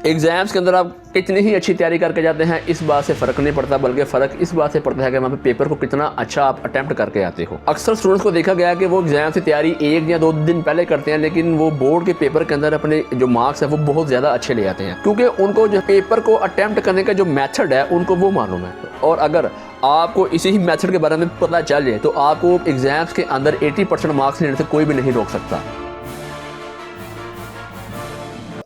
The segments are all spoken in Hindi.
एग्जाम्स के अंदर आप कितनी ही अच्छी तैयारी करके जाते हैं इस बात से फ़र्क नहीं पड़ता, बल्कि फ़र्क इस बात से पड़ता है कि वहाँ पे पेपर को कितना अच्छा आप अटेम्प्ट करके आते हो। अक्सर स्टूडेंट्स को देखा गया है कि वो एग्जाम से तैयारी 1 या 2 दिन पहले करते हैं, लेकिन वो बोर्ड के पेपर के अंदर अपने जो मार्क्स है वो बहुत ज़्यादा अच्छे ले आते हैं, क्योंकि उनको जो पेपर को अटेम्प्ट करने का जो मेथड है उनको वो मालूम है। और अगर आपको इसी ही मेथड के बारे में पता चल जाए तो आपको एग्जाम्स के अंदर 80% मार्क्स लेने से कोई भी नहीं रोक सकता।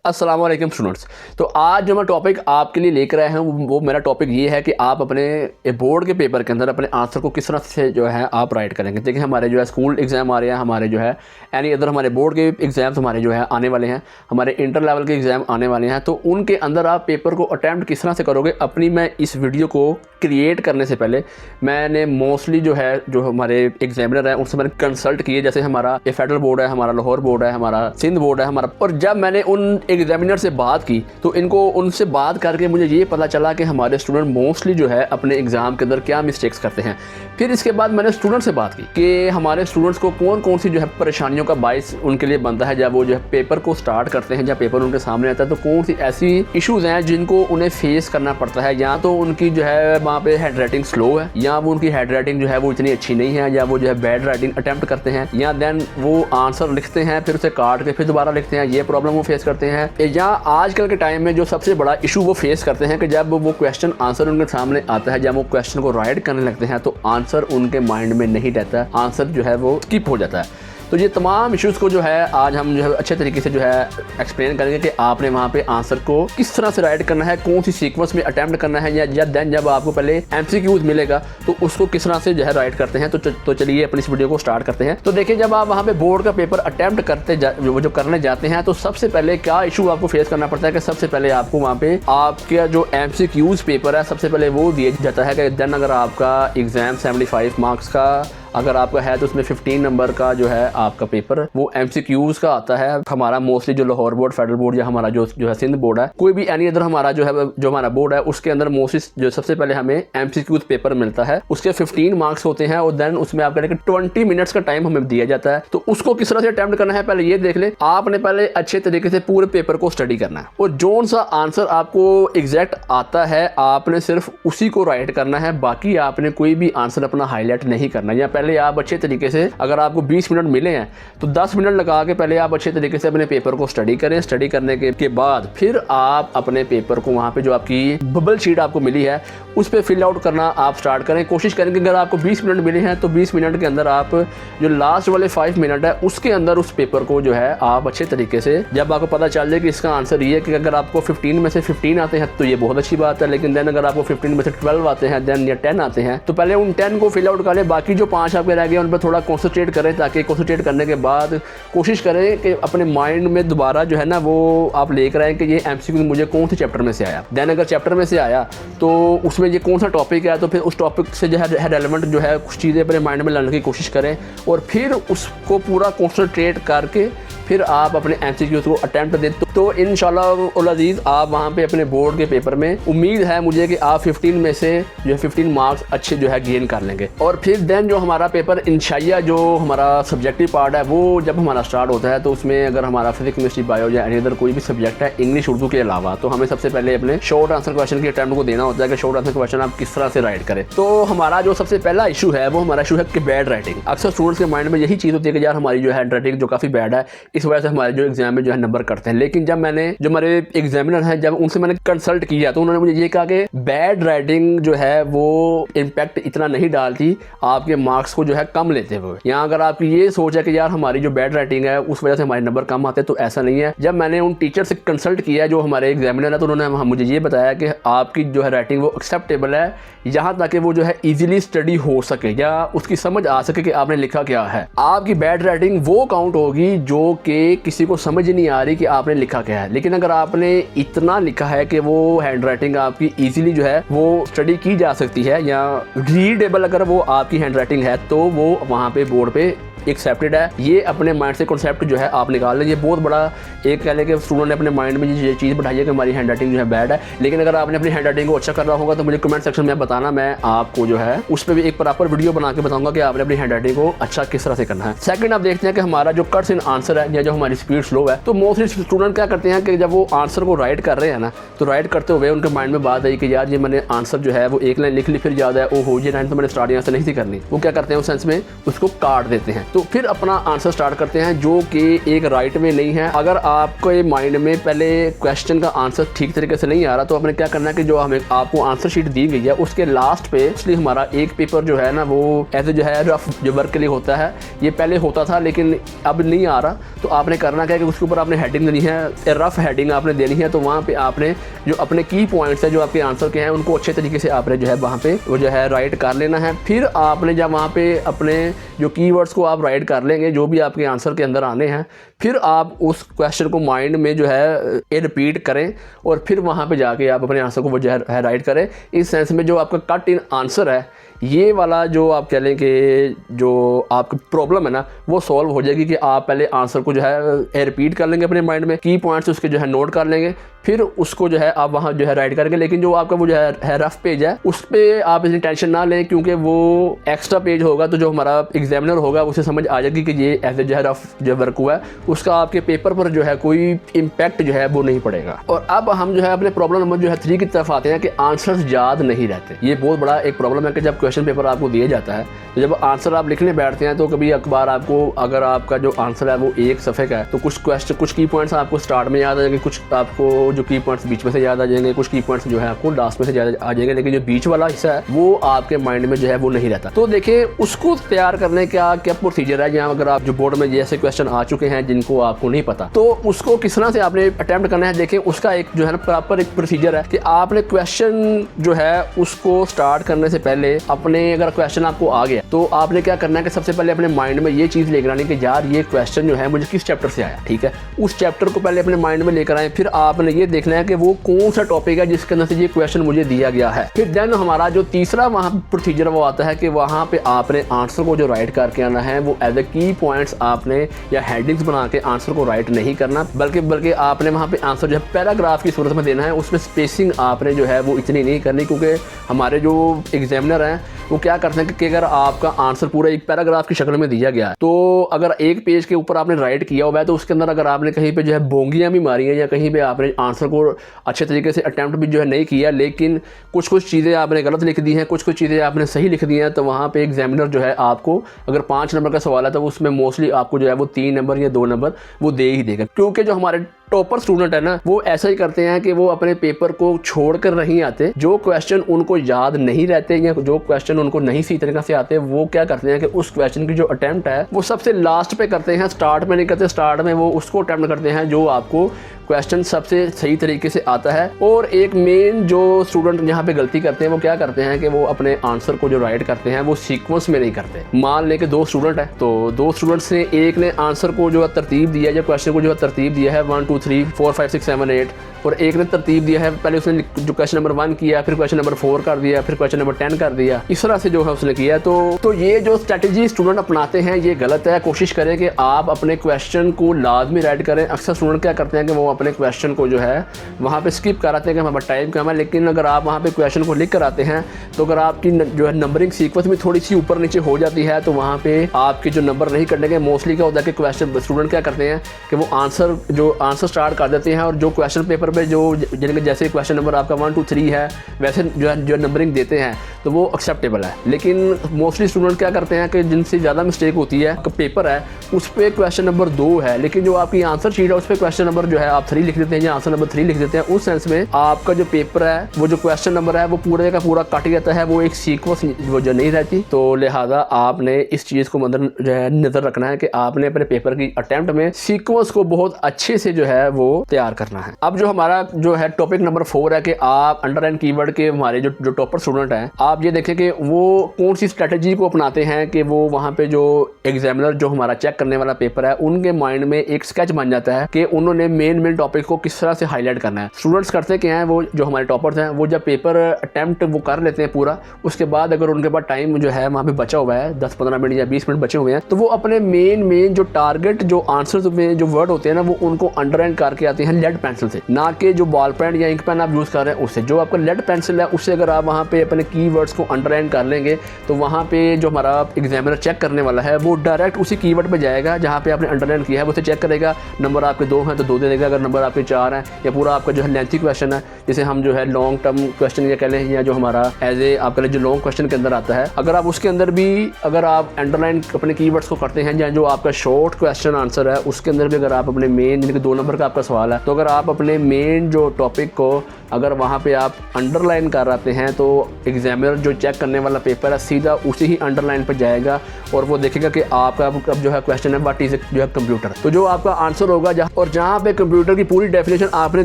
अस्सलाम वालेकुम स्टूडेंट्स। तो आज जो मैं टॉपिक आपके लिए लेकर आया हूँ वो मेरा टॉपिक ये है कि आप अपने बोर्ड के पेपर के अंदर अपने आंसर को किस तरह से जो है आप राइट करेंगे। देखिए हमारे जो है स्कूल एग्ज़ाम आ रहे हैं, हमारे जो है एनी अदर हमारे बोर्ड के एग्ज़ाम्स हमारे जो है आने वाले हैं, हमारे इंटर लेवल के एग्ज़ाम आने वाले हैं। तो उनके अंदर आप पेपर को अटैम्प्ट किस तरह से करोगे, अपनी मैं इस वीडियो को क्रिएट करने से पहले मैंने मोस्टली जो है जो हमारे एग्जामिनर हैं उनसे मैंने कंसल्ट किए। जैसे हमारा ये फेडरल बोर्ड है, हमारा लाहौर बोर्ड है, हमारा सिंध बोर्ड है हमारा। और जब मैंने उन एग्जामिनर से बात की तो उनसे बात करके मुझे ये पता चला कि हमारे स्टूडेंट मोस्टली जो है अपने एग्जाम के अंदर क्या मिस्टेक्स करते हैं। फिर इसके बाद मैंने स्टूडेंट से बात की कि हमारे स्टूडेंट्स को कौन कौन सी जो है परेशानियों का बाइस उनके लिए बनता है जब वो जो है पेपर को स्टार्ट करते हैं, जब पेपर उनके सामने आता है तो कौन सी ऐसी इशूज़ हैं जिनको उन्हें फेस करना पड़ता है। या तो उनकी जो है वहाँ पे हैंड राइटिंग स्लो है, या वो उनकी हैंड राइटिंग जो है वो इतनी अच्छी नहीं है, या वो जो है बैड राइटिंग अटेम्प्ट करते हैं, या देन वो आंसर लिखते हैं फिर उसे काट के फिर दोबारा लिखते हैं, ये प्रॉब्लम वो फेस करते हैं। या आजकल के टाइम में जो सबसे बड़ा इशू वो फेस करते हैं कि जब वो क्वेश्चन आंसर उनके सामने आता है, जब वो क्वेश्चन को राइट करने लगते हैं तो आंसर उनके माइंड में नहीं रहता, आंसर जो है वो स्किप हो जाता है। तो ये तमाम इश्यूज़ को जो है आज हम जो है अच्छे तरीके से जो है एक्सप्लेन करेंगे कि आपने वहाँ पे आंसर को किस तरह से राइट करना है, कौन सी सीक्वेंस में अटेम्प्ट करना है, या देन जब आपको पहले एमसीक्यूज मिलेगा तो उसको किस तरह से जो है राइट करते हैं। तो चलिए अपनी इस वीडियो को स्टार्ट करते हैं। तो देखिए जब आप वहाँ पे बोर्ड का पेपर अटेम्प्ट करने जाते हैं तो सबसे पहले क्या इशू आपको फेस करना पड़ता है कि सबसे पहले आपको वहाँ पे आपका जो एमसीक्यूज पेपर है सबसे पहले वो दिया जाता है कि देन अगर आपका एग्जाम 75 मार्क्स का अगर आपका है तो उसमें 15 नंबर का जो है आपका पेपर वो एमसीक्यूज का आता है। हमारा मोस्टली जो लाहौर बोर्ड, फेडरल बोर्ड या हमारा जो है सिंध बोर्ड है, कोई भी एनी अदर हमारा जो है जो हमारा बोर्ड है उसके अंदर मोस्टली जो सबसे पहले हमें एमसीक्यूज पेपर मिलता है। उसके 15 मार्क्स होते हैं और देन उसमें आपका 20 मिनट्स का टाइम हमें दिया जाता है। तो उसको किस तरह से अटेम्प्ट करना है पहले ये देख ले। आपने पहले अच्छे तरीके से पूरे पेपर को स्टडी करना है और जोन सा आंसर आपको एग्जैक्ट आता है आपने सिर्फ उसी को राइट करना है, बाकी आपने कोई भी आंसर अपना हाईलाइट नहीं करना। या पहले आप अच्छे तरीके से अगर आपको 20 मिनट मिले हैं तो 10 मिनट लगा के पहले आप अच्छे तरीके से अपने पेपर को स्टडी करें। स्टडी करने के बाद फिर आप अपने पेपर को वहाँ पे जो आपकी बबल शीट आपको मिली है उस पर फिल आउट करना आप स्टार्ट करें। कोशिश करें कि अगर आपको 20 मिनट मिले हैं तो 20 मिनट के अंदर आप जो लास्ट वाले 5 मिनट है उसके अंदर उस पेपर को जो है आप अच्छे तरीके से, जब आपको पता चल जाए कि इसका आंसर ये है कि अगर आपको 15 में से 15 आते हैं तो ये बहुत अच्छी बात है, लेकिन देन अगर आपको 15 में से 12 आते हैं देन या 10 आते हैं तो पहले उन 10 को फिल आउट कर लें। बाकी जो 5 आपके रह गए उन पर थोड़ा कॉन्सेंट्रेट करें, ताकि कॉन्सेंट्रेट करने के बाद कोशिश करें कि अपने माइंड में दोबारा जो है ना वो आप लेकर आएँ कि ये एमसीक्यू मुझे कौन से चैप्टर में से आया। देन अगर चैप्टर में से आया तो उसमें ये कौन सा टॉपिक है तो फिर उस टॉपिक से जो है रेलेवेंट जो है कुछ चीज़ें अपने माइंड में लाने की कोशिश करें और फिर उसको पूरा कॉन्सेंट्रेट करके फिर आप अपने एमसीक्यूज को अटेम्प्ट दें। तो इंशाल्लाह अज़ीज़ आप वहाँ पे अपने बोर्ड के पेपर में उम्मीद है मुझे कि आप 15 में से जो है 15 मार्क्स अच्छे जो है गेन कर लेंगे। और फिर देन जो हमारा पेपर इंशाल्लाह जो हमारा सब्जेक्टिव पार्ट है वो जब हमारा स्टार्ट होता है तो उसमें अगर हमारा फिजिक्स, केमिस्ट्री, बायो या एनी अदर कोई भी सब्जेक्ट है इंग्लिश उर्दू के अलावा, तो हमें सबसे पहले अपने शॉर्ट आंसर क्वेश्चन के अटेम्प्ट को देना होता है कि शॉर्ट आंसर क्वेश्चन आप किस तरह से राइट करें। तो हमारा जो सबसे पहला इशू है वो हमारा इशू है कि बैड राइटिंग। अक्सर स्टूडेंट्स के माइंड में यही चीज़ होती है कि यार हमारी जो हैंड राइटिंग जो काफ़ी बैड है, इस वजह से हमारे जो एग्जाम में जो है नंबर करते हैं। लेकिन जब मैंने जो हमारे एग्जामिनर हैं जब उनसे मैंने कंसल्ट किया तो उन्होंने मुझे ये कहा कि बैड राइटिंग जो है वो इम्पैक्ट इतना नहीं डालती आपके मार्क्स को जो है कम लेते हुए। यहाँ अगर आपकी ये सोच है कि यार हमारी जो बैड राइटिंग है उस वजह से हमारे नंबर कम आते हैं, तो ऐसा नहीं है। जब मैंने उन टीचर से कंसल्ट किया जो हमारे एग्जामिनर है तो उन्होंने मुझे ये बताया कि आपकी जो है राइटिंग वो एक्सेप्टेबल है, यहाँ तक कि वो जो है इजीली स्टडी हो सके या उसकी समझ आ सके कि आपने लिखा क्या है। आपकी बैड राइटिंग वो काउंट होगी जो कि किसी को समझ नहीं आ रही कि आपने लिखा क्या है। लेकिन अगर आपने इतना लिखा है कि वो हैंड राइटिंग आपकी इजीली जो है वो स्टडी की जा सकती है या रीडेबल अगर वो आपकी हैंड राइटिंग है तो वो वहाँ पे बोर्ड पे एक्सेप्टेड है। ये अपने माइंड से कॉन्सेप्ट जो है आप निकाल लें। ये बहुत बड़ा एक कह लें कि स्टूडेंट ने अपने माइंड में ये चीज़ बैठाई है कि हमारी हैंड राइटिंग जो है बैड है। लेकिन अगर आपने अपनी हैंड राइटिंग को अच्छा करना होगा तो मुझे कमेंट सेक्शन में बताना, मैं आपको जो है उस पर भी एक प्रॉपर वीडियो बना के बताऊंगा कि आपने अपनी हैंड राइटिंग को अच्छा किस तरह से करना है। सेकंड, आप देखते हैं कि हमारा जो कट्स इन आंसर है या जो हमारी स्पीड स्लो है, तो मोस्टली स्टूडेंट क्या करते हैं कि जब वो आंसर को राइट कर रहे हैं ना, तो राइट करते हुए उनके माइंड में बात आई कि यार ये मैंने आंसर जो है वो एक लाइन लिख ली, फिर याद है ओ हो ये लाइन तो मैंने स्टार्टिंग आंसर नहीं थी करनी। वो क्या करते हैं उस सेंस में उसको काट देते हैं, तो फिर अपना आंसर स्टार्ट करते हैं जो कि एक राइट में नहीं है। अगर आपको ये माइंड में पहले क्वेश्चन का आंसर ठीक तरीके से नहीं आ रहा तो आपने क्या करना है कि जो हमें आपको आंसर शीट दी गई है उसके लास्ट पे इसलिए हमारा एक पेपर जो है ना वो ऐसे जो है रफ जो वर्क के लिए होता है, ये पहले होता था लेकिन अब नहीं आ रहा, तो आपने करना क्या है कि उसके ऊपर आपने हेडिंग देनी है, रफ हेडिंग आपने देनी है। तो वहाँ पे आपने जो अपने की पॉइंट्स है जो आपके आंसर के हैं उनको अच्छे तरीके से आपने जो है वहाँ पे वो जो है राइट कर लेना है। फिर आपने जब वहाँ पे अपने जो कीवर्ड्स को आप राइट कर लेंगे जो भी आपके आंसर के अंदर आने हैं, फिर आप उस क्वेश्चन को माइंड में जो है ये रिपीट करें और फिर वहाँ पे जाके आप अपने आंसर को वो जो है राइट करें। इस सेंस में जो आपका कट इन आंसर है ये वाला जो आप कह लें कि जो आपकी प्रॉब्लम है ना वो सॉल्व हो जाएगी कि आप पहले आंसर को जो है रिपीट कर लेंगे अपने माइंड में, की पॉइंट्स उसके जो है नोट कर लेंगे, फिर उसको जो है आप वहाँ जो है राइट करेंगे। लेकिन जो आपका वो जो है रफ पेज है उस पर आप इतनी टेंशन ना लें क्योंकि वो एक्स्ट्रा पेज होगा, तो जो हमारा एग्जामिनर होगा उसे समझ आ जाएगी कि ये ऐसे जो है रफ जो वर्क हुआ है, उसका आपके पेपर पर जो है कोई इम्पैक्ट जो है वो नहीं पड़ेगा। और अब हम जो है अपने प्रॉब्लम नंबर जो है 3 की तरफ आते हैं कि आंसर्स याद नहीं रहते। ये बहुत बड़ा एक प्रॉब्लम है कि जब क्वेश्चन पेपर आपको दिया जाता है तो जब आंसर आप लिखने बैठते हैं तो कभी अखबार आपको अगर आपका जो आंसर है वो एक सफ़े का है तो कुछ की पॉइंट्स आपको स्टार्ट में याद आ जाएंगे, कुछ आपको जो की पॉइंट्स बीच में से याद आ जाएंगे, कुछ की पॉइंट्स जो है आपको लास्ट में से याद आ जाएंगे, लेकिन जो बीच वाला हिस्सा है वो आपके माइंड में जो है वो नहीं रहता। तो देखिए उसको तैयार करने का क्या प्रोसीजर है, जहाँ अगर आप जो बोर्ड में जैसे क्वेश्चन आ चुके हैं जिनको आपको नहीं पता तो उसको किस तरह से आपने अटेम्प्ट करना है। देखिए उसका एक जो है ना प्रॉपर एक प्रोसीजर है कि आपने क्वेश्चन जो है उसको स्टार्ट करने से पहले अपने अगर क्वेश्चन आपको आ गया तो आपने क्या करना है कि सबसे पहले अपने माइंड में ये चीज़ लेकर आनी कि यार ये क्वेश्चन जो है मुझे किस चैप्टर से आया, ठीक है, उस चैप्टर को पहले अपने माइंड में लेकर आए। फिर आपने ये देखना है कि वो कौन सा टॉपिक है जिसके अंदर से ये क्वेश्चन मुझे दिया गया है। फिर देन हमारा जो तीसरा वहाँ प्रोसीजर वो आता है कि वहाँ पे आपने आंसर को जो राइट करके आना है वो एज ए की पॉइंट्स आपने या हेडिंग्स बना के आंसर को राइट नहीं करना, बल्कि आपने वहाँ पे आंसर जो है पैराग्राफ की सूरत में देना है। उसमें स्पेसिंग आपने जो है वो इतनी नहीं करनी क्योंकि हमारे जो एग्जामिनर हैं वो क्या करते हैं कि अगर आपका आंसर पूरा एक पैराग्राफ की शक्ल में दिया गया है तो अगर एक पेज के ऊपर आपने राइट किया हुआ है तो उसके अंदर अगर आपने कहीं पे जो है बोंगियां भी मारी हैं या कहीं पे आपने आंसर को अच्छे तरीके से अटेम्प्ट भी जो है नहीं किया, लेकिन कुछ चीज़ें आपने गलत लिख दी हैं, कुछ चीज़ें आपने सही लिख दी हैं, तो वहाँ पे एग्जामिनर जो है आपको अगर 5 नंबर का सवाल है तो उसमें मोस्टली आपको जो है वो 3 नंबर या 2 नंबर वो दे ही देगा। क्योंकि जो हमारे टॉपर स्टूडेंट है ना वो ऐसा ही करते हैं कि वो अपने पेपर को छोड़कर नहीं आते, जो क्वेश्चन उनको याद नहीं रहते या जो क्वेश्चन उनको नहीं सही तरीके से आते वो क्या करते हैं कि उस क्वेश्चन की जो अटेम्प्ट है वो सबसे लास्ट पे करते हैं, स्टार्ट में नहीं करते। स्टार्ट में वो उसको अटेम्प्ट करते हैं जो आपको क्वेश्चन सबसे सही तरीके से आता है। और एक मेन जो स्टूडेंट यहाँ पे गलती करते हैं वो क्या करते हैं कि वो अपने आंसर को जो राइट करते हैं वो सीक्वेंस में नहीं करते। मान लें कि 2 स्टूडेंट है तो 2 स्टूडेंट्स ने एक ने आंसर को जो है तरतीब दिया है, क्वेश्चन को जो है तरतीब दिया है 1 2 3 4 5 6 7 8, और एक ने तरतीब दिया है, पहले उसने जो क्वेश्चन नंबर 1 किया, फिर क्वेश्चन नंबर 4 कर दिया, फिर क्वेश्चन नंबर 10 कर दिया, इस तरह से जो है उसने किया। तो ये जो स्ट्रेटजी स्टूडेंट अपनाते हैं ये गलत है। कोशिश करें कि आप अपने क्वेश्चन को लाजमी राइट करें। अक्सर स्टूडेंट क्या करते हैं कि वो अपने क्वेश्चन को जो है वहाँ पे स्किप कर आते हैं कि हमारा टाइम कम है, लेकिन अगर आप वहाँ पे क्वेश्चन को लिख कर आते हैं तो अगर आपकी जो है नंबरिंग सीक्वेंस में थोड़ी सी ऊपर नीचे हो जाती है तो वहाँ पे आपके जो नंबर नहीं कटेंगे। मोस्टली क्या होता है कि क्वेश्चन स्टूडेंट क्या करते हैं कि वो आंसर स्टार्ट कर देते हैं और जो क्वेश्चन पेपर पे जो जैसे क्वेश्चन नंबर आपका 1 2 3 है वैसे जो नंबरिंग देते हैं तो वो एक्सेप्टेबल है। लेकिन मोस्टली स्टूडेंट क्या करते हैं कि जिनसे ज़्यादा मिस्टेक होती है, पेपर है उस पर क्वेश्चन नंबर 2 है लेकिन जो आपकी आंसर शीट है उस पर क्वेश्चन नंबर जो है आप 3 लिख देते हैं या आंसर नंबर 3 लिख देते हैं। उस सेंस में आपका जो पेपर है वो जो क्वेश्चन नंबर है वो पूरे का पूरा कट जाता है, वो एक सीक्वेंस वो जो नहीं रहती। तो लिहाजा आपने इस चीज़ को जो है नज़र रखना है कि आपने अपने पेपर की अटेम्प्ट में सीक्वेंस को बहुत अच्छे से जो है वो तैयार करना है। अब जो हमारा जो है टॉपिक नंबर 4 है कि आप अंडरलाइन कीवर्ड के हमारे जो टॉपर स्टूडेंट हैं आप ये देखें कि वो कौन सी स्ट्रेटजी को अपनाते हैं कि वो वहाँ पे जो एग्जामिनर जो हमारा चेक करने वाला पेपर है उनके माइंड में एक स्केच बन जाता है कि उन्होंने मेन टॉपिक को किस तरह से हाईलाइट करना है। स्टूडेंट्स करते क्या हैं, वो जो हमारे टॉपर्स हैं वो जब पेपर अटैम्प्ट वो कर लेते हैं पूरा, उसके बाद अगर उनके पास टाइम जो है वहाँ पे बचा हुआ है 10-15 मिनट या 20 मिनट बचे हुए हैं, तो वो अपने मेन जो टारगेट जो आंसर्स में जो वर्ड होते हैं ना वो उनको अंडरलाइन करके आते हैं लेड पेंसिल से, ना कि जो बॉल पेन या इंक पेन आप यूज़ कर रहे हैं उससे। जो आपका लेड पेंसिल है उससे अगर आप वहाँ पे अपने कीवर्ड्स को अंडरलाइन कर लेंगे तो वहाँ पे जो हमारा एग्जामिनर चेक करने वाला है वो डायरेक्ट उसी कीवर्ड पे जाएगा जहाँ पे आपने अंडरलाइन किया है, वो उसे चेक करेगा। नंबर आपके 2 हैं तो 2 दे देगा, अगर नंबर आपके 4 हैं या पूरा आपका जो है लेंथी क्वेश्चन है जिसे हम जो है लॉन्ग टर्म क्वेश्चन या कह लें, या जो हमारा एज ए आपका जो लॉन्ग क्वेश्चन के अंदर आता है, अगर आप उसके अंदर भी अगर आप अंडरलाइन अपने कीवर्ड्स को करते हैं, या जो आपका शॉर्ट क्वेश्चन आंसर है उसके अंदर भी अगर आप अपने मेन, यानी कि 2 नंबर का आपका सवाल है, तो अगर आप अपने मेन जो टॉपिक को अगर वहाँ पे आप अंडरलाइन कर आते हैं तो एग्जामिनर जो चेक करने वाला पेपर है सीधा उसी ही अंडरलाइन पर जाएगा और वो देखेगा कि आपका अब जो है क्वेश्चन है व्हाट इज जो है कंप्यूटर। तो जो आपका आंसर होगा जहाँ पे कंप्यूटर की पूरी डेफिनेशन आपने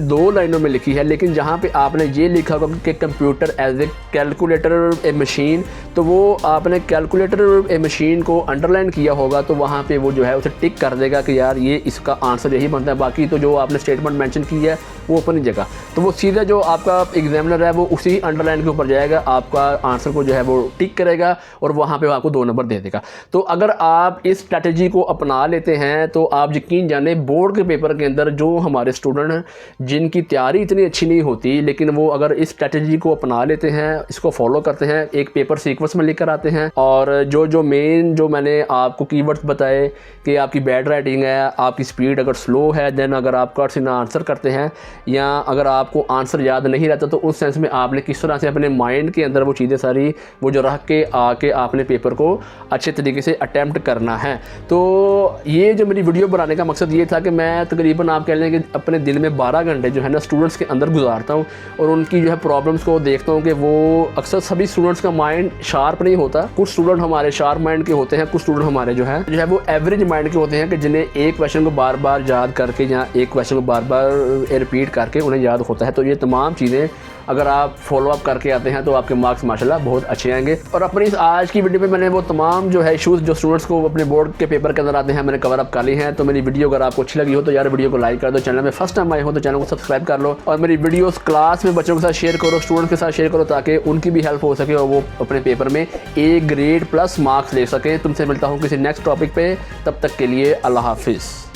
2 लाइनों में लिखी है, लेकिन जहाँ पे आपने ये लिखा होगा कि computer as a calculator a machine, तो वो आपने कैलकुलेटर ए मशीन को अंडरलाइन किया होगा तो वहाँ पे वो जो है उसे टिक कर देगा कि यार ये इसका आंसर यही बनता है। बाकी तो जो आपने स्टेटमेंट मेंशन की है वो अपनी जगह, तो वो सीधा जो आपका एग्जामिनर है वो उसी अंडरलाइन के ऊपर जाएगा, आपका आंसर को जो है वो टिक करेगा और वहाँ पे आपको 2 नंबर दे देगा। तो अगर आप इस स्ट्रैटेजी को अपना लेते हैं तो आप यकीन जाने बोर्ड के पेपर के अंदर जो हमारे स्टूडेंट हैं जिनकी तैयारी इतनी अच्छी नहीं होती, लेकिन वो अगर इस स्ट्रैटेजी को अपना लेते हैं, इसको फॉलो करते हैं, एक पेपर सीक्वेंस में लेकर आते हैं और जो मेन जो मैंने आपको कीवर्ड्स बताए कि आपकी बैड राइटिंग है, आपकी स्पीड अगर स्लो है, देन अगर आप कट सीना आंसर करते हैं या अगर आपको आंसर याद नहीं रहता तो उस सेंस में आपने किस तरह से अपने माइंड के अंदर वो चीज़ें सारी वो जो रख के आके आपने पेपर को अच्छे तरीके से अटैम्प्ट करना है। तो ये जो मेरी वीडियो बनाने का मकसद ये था कि मैं तकरीबन आप कह लें कि अपने दिन में 12 घंटे जो है ना स्टूडेंट्स के अंदर गुजारता हूँ और उनकी जो है प्रॉब्लम्स को देखता हूँ कि वो अक्सर सभी स्टूडेंट्स का माइंड शार्प नहीं होता। कुछ स्टूडेंट हमारे शार्प माइंड के होते हैं, कुछ स्टूडेंट हमारे जो है वो एवरेज माइंड के होते हैं कि जिन्हें एक क्वेश्चन को बार बार याद करके या एक क्वेश्चन को बार बार रिपीट करके उन्हें याद होता है। तो ये तमाम चीज़ें अगर आप फॉलो अप करके आते हैं तो आपके मार्क्स माशाल्लाह बहुत अच्छे आएंगे। और अपनी इस आज की वीडियो में मैंने वो तमाम जो है इशूज़ जो स्टूडेंट्स को अपने बोर्ड के पेपर के अंदर आते हैं मैंने कवर अप कर ली हैं। तो मेरी वीडियो अगर आपको अच्छी लगी हो तो यार वीडियो को लाइक कर दो, चैनल में फर्स्ट टाइम आए हो तो चैनल को सब्सक्राइब कर लो और मेरी वीडियोस क्लास में बच्चों के साथ शेयर करो, स्टूडेंट्स के साथ शेयर करो ताकि उनकी भी हेल्प हो सके और वो अपने पेपर में A ग्रेड प्लस मार्क्स ले सकें। तुमसे मिलता हूँ किसी नेक्स्ट टॉपिक पे, तब तक के लिए अल्लाह हाफिज़।